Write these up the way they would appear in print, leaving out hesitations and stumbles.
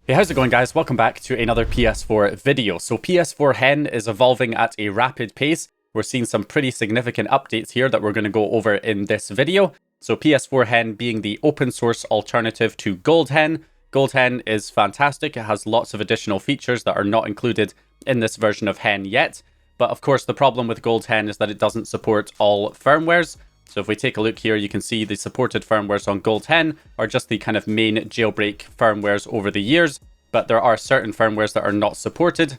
Hey, how's it going, guys? Welcome back to another PS4 video. So PS4 HEN is evolving at a rapid pace. We're seeing some pretty significant updates here that we're going to go over in this video. So PS4 HEN being the open source alternative to Gold HEN. Gold HEN is fantastic. It has lots of additional features that are not included in this version of HEN yet. But of course, the problem with Gold HEN is that it doesn't support all firmwares. So if we take a look here, you can see the supported firmwares on Gold HEN are just the kind of main jailbreak firmwares over the years, but there are certain firmwares that are not supported.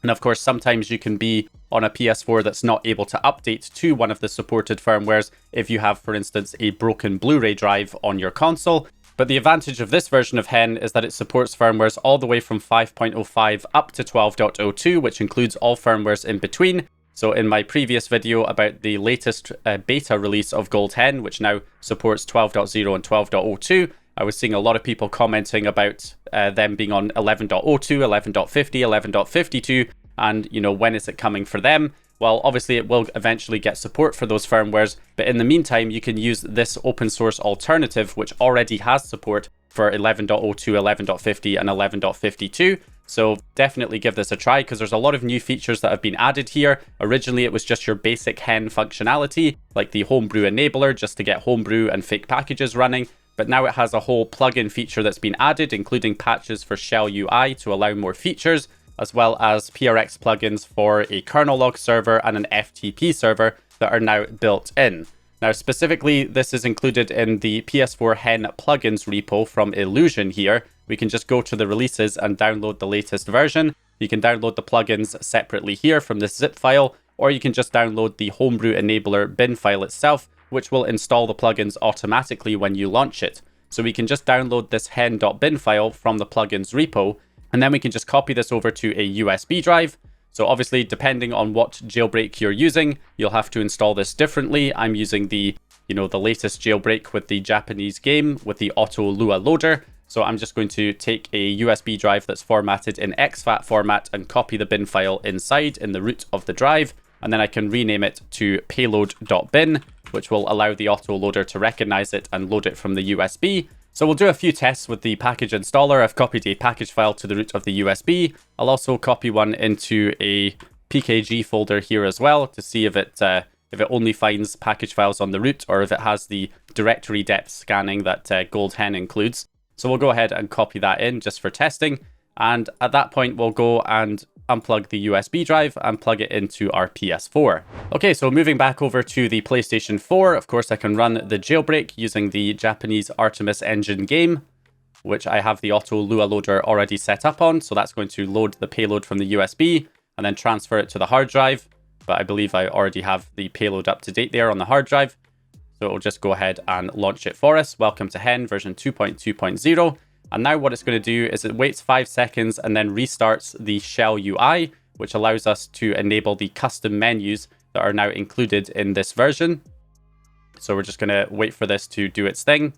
And of course, sometimes you can be on a PS4 that's not able to update to one of the supported firmwares if you have, for instance, a broken Blu-ray drive on your console. But the advantage of this version of HEN is that it supports firmwares all the way from 5.05 up to 12.02, which includes all firmwares in between. So in my previous video about the latest beta release of Gold HEN, which now supports 12.0 and 12.02, I was seeing a lot of people commenting about them being on 11.02, 11.50, 11.52, and, you know, when is it coming for them? Well, obviously it will eventually get support for those firmwares, but in the meantime, you can use this open source alternative, which already has support for 11.02, 11.50, and 11.52. So definitely give this a try, because there's a lot of new features that have been added here. Originally, it was just your basic HEN functionality, like the homebrew enabler, just to get homebrew and fake packages running. But now it has a whole plugin feature that's been added, including patches for ShellUI to allow more features, as well as PRX plugins for a kernel log server and an FTP server that are now built in. Now, specifically, this is included in the PS4 HEN plugins repo from Illusion here. We can just go to the releases and download the latest version. You can download the plugins separately here from this zip file, or you can just download the homebrew enabler bin file itself, which will install the plugins automatically when you launch it. So we can just download this hen.bin file from the plugins repo, and then we can just copy this over to a USB drive. So obviously, depending on what jailbreak you're using, you'll have to install this differently. I'm using the latest jailbreak with the Japanese game with the auto Lua loader. So I'm just going to take a USB drive that's formatted in exFAT format and copy the bin file inside in the root of the drive. And then I can rename it to payload.bin, which will allow the autoloader to recognize it and load it from the USB. So we'll do a few tests with the package installer. I've copied a package file to the root of the USB. I'll also copy one into a PKG folder here as well to see if it only finds package files on the root or if it has the directory depth scanning that Gold HEN includes. So we'll go ahead and copy that in just for testing. And at that point, we'll go and unplug the USB drive and plug it into our PS4. Okay, so moving back over to the PlayStation 4, of course, I can run the jailbreak using the Japanese Artemis engine game, which I have the auto Lua loader already set up on. So that's going to load the payload from the USB and then transfer it to the hard drive. But I believe I already have the payload up to date there on the hard drive. So it'll just go ahead and launch it for us. Welcome to HEN version 2.2.0. And now what it's going to do is it waits 5 seconds and then restarts the ShellUI, which allows us to enable the custom menus that are now included in this version. So we're just going to wait for this to do its thing.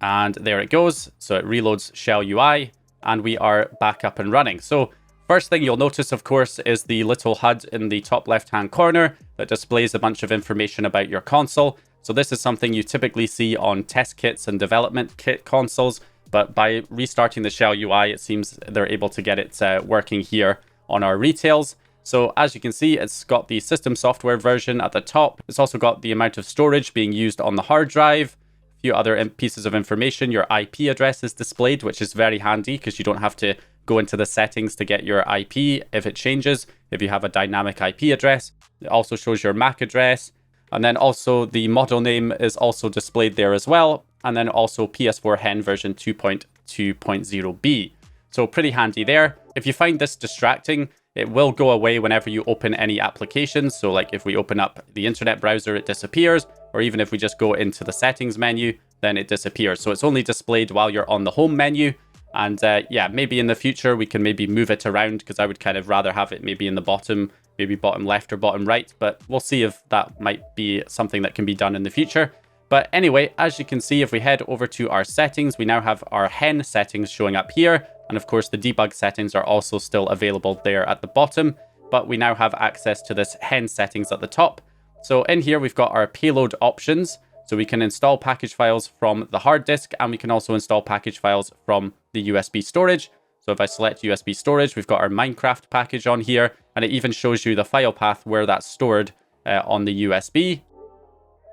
And there it goes. So it reloads ShellUI and we are back up and running. So first thing you'll notice, of course, is the little HUD in the top left-hand corner that displays a bunch of information about your console. So this is something you typically see on test kits and development kit consoles, but by restarting the ShellUI, it seems they're able to get it working here on our retails. So as you can see, it's got the system software version at the top. It's also got the amount of storage being used on the hard drive, a few other pieces of information. Your IP address is displayed, which is very handy because you don't have to go into the settings to get your IP if it changes, if you have a dynamic IP address. It also shows your MAC address. And then also the model name is also displayed there as well. And then also PS4 HEN version 2.2.0b. So pretty handy there. If you find this distracting, it will go away whenever you open any applications. So like if we open up the internet browser, it disappears. Or even if we just go into the settings menu, then it disappears. So it's only displayed while you're on the home menu. And yeah, maybe in the future, we can maybe move it around because I would kind of rather have it maybe in the bottom, maybe bottom left or bottom right, but we'll see if that might be something that can be done in the future. But anyway, as you can see, if we head over to our settings, we now have our HEN settings showing up here. And of course, the debug settings are also still available there at the bottom, but we now have access to this HEN settings at the top. So in here, we've got our payload options. So we can install package files from the hard disk, and we can also install package files from the USB storage. So if I select USB storage, we've got our Minecraft package on here, and it even shows you the file path where that's stored on the USB.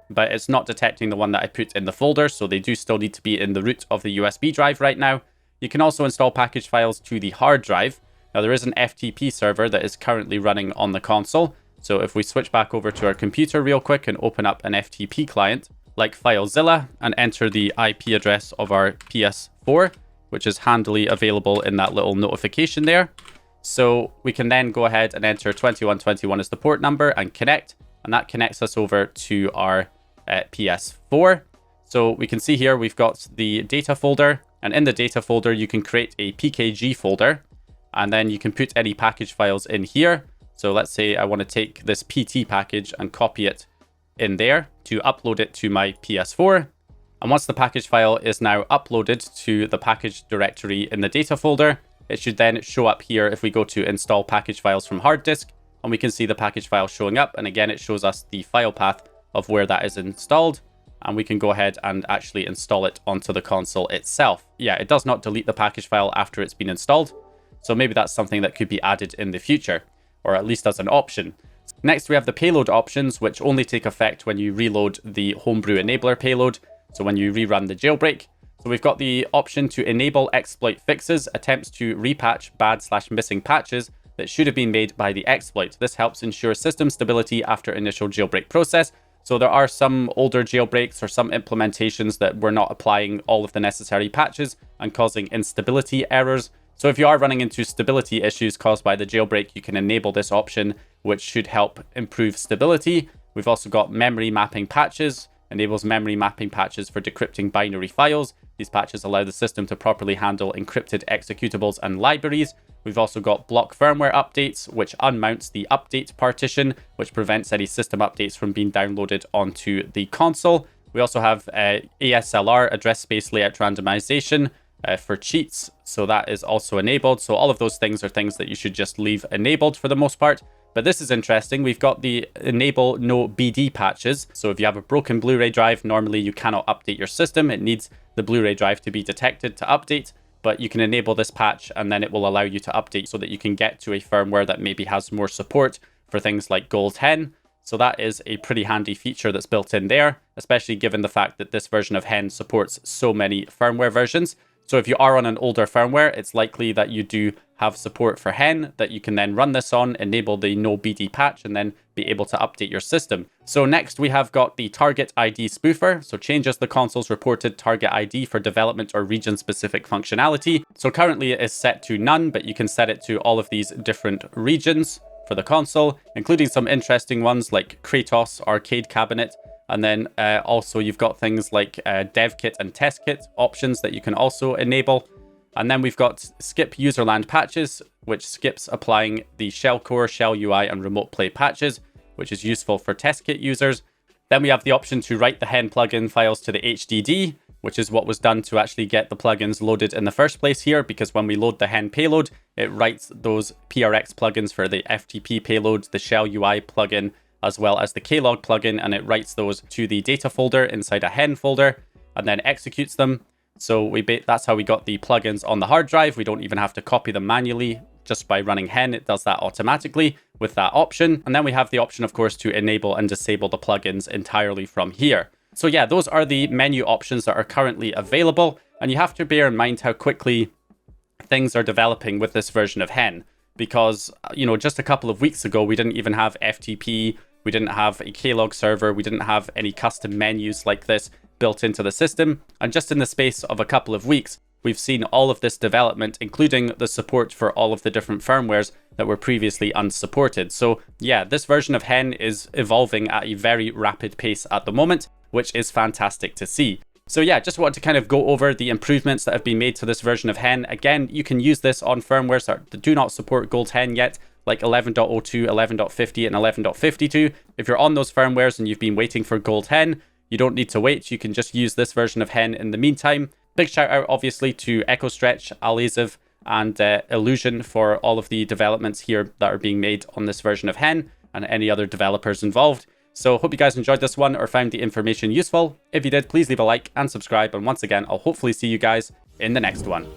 But it's not detecting the one that I put in the folder, so they do still need to be in the root of the USB drive right now. You can also install package files to the hard drive. Now there is an FTP server that is currently running on the console. So if we switch back over to our computer real quick and open up an FTP client like FileZilla and enter the IP address of our PS4, which is handily available in that little notification there. So we can then go ahead and enter 2121 as the port number and connect, and that connects us over to our PS4. So we can see here we've got the data folder, and in the data folder you can create a PKG folder, and then you can put any package files in here. So let's say I want to take this PT package and copy it in there to upload it to my PS4. And once the package file is now uploaded to the package directory in the data folder, it should then show up here if we go to install package files from hard disk, and we can see the package file showing up. And again, it shows us the file path of where that is installed, and we can go ahead and actually install it onto the console itself. Yeah, it does not delete the package file after it's been installed. So maybe that's something that could be added in the future, or at least as an option. Next, we have the payload options, which only take effect when you reload the homebrew enabler payload. So when you rerun the jailbreak. So we've got the option to enable exploit fixes, attempts to repatch bad/missing patches that should have been made by the exploit. This helps ensure system stability after initial jailbreak process. So there are some older jailbreaks or some implementations that were not applying all of the necessary patches and causing instability errors. So if you are running into stability issues caused by the jailbreak, you can enable this option, which should help improve stability. We've also got memory mapping patches. Enables memory mapping patches for decrypting binary files. These patches allow the system to properly handle encrypted executables and libraries. We've also got block firmware updates, which unmounts the update partition, which prevents any system updates from being downloaded onto the console. We also have ASLR, address space layout randomization, for cheats. So that is also enabled. So all of those things are things that you should just leave enabled for the most part. But this is interesting. We've got the enable no BD patches. So if you have a broken Blu-ray drive, normally you cannot update your system. It needs the Blu-ray drive to be detected to update, but you can enable this patch and then it will allow you to update so that you can get to a firmware that maybe has more support for things like Gold HEN. So that is a pretty handy feature that's built in there, especially given the fact that this version of HEN supports so many firmware versions. So if you are on an older firmware, it's likely that you do have support for HEN that you can then run this on, enable the no BD patch, and then be able to update your system. So next we have got the target ID spoofer. So changes the console's reported target ID for development or region specific functionality. So currently it is set to none, but you can set it to all of these different regions for the console, including some interesting ones like Kratos Arcade Cabinet. And then also you've got things like dev kit and test kit options that you can also enable. And then we've got skip userland patches, which skips applying the shellcore, ShellUI, and remote play patches, which is useful for test kit users. Then we have the option to write the HEN plugin files to the HDD, which is what was done to actually get the plugins loaded in the first place here, because when we load the HEN payload, it writes those PRX plugins for the FTP payload, the ShellUI plugin, as well as the Klog plugin, and it writes those to the data folder inside a HEN folder and then executes them. So that's how we got the plugins on the hard drive. We don't even have to copy them manually. Just by running HEN, it does that automatically with that option. And then we have the option, of course, to enable and disable the plugins entirely from here. So yeah, those are the menu options that are currently available. And you have to bear in mind how quickly things are developing with this version of HEN. Because, you know, just a couple of weeks ago, we didn't even have FTP. We didn't have a Klog server. We didn't have any custom menus like this built into the system. And just in the space of a couple of weeks, we've seen all of this development, including the support for all of the different firmwares that were previously unsupported. So yeah, this version of HEN is evolving at a very rapid pace at the moment, which is fantastic to see. So yeah, just wanted to kind of go over the improvements that have been made to this version of HEN. Again, you can use this on firmwares that do not support Gold HEN yet, like 11.02, 11.50, and 11.52. If you're on those firmwares and you've been waiting for Gold HEN, you don't need to wait. You can just use this version of HEN in the meantime. Big shout out, obviously, to EchoStretch, Alasive, and Illusion for all of the developments here that are being made on this version of HEN and any other developers involved. So hope you guys enjoyed this one or found the information useful. If you did, please leave a like and subscribe. And once again, I'll hopefully see you guys in the next one.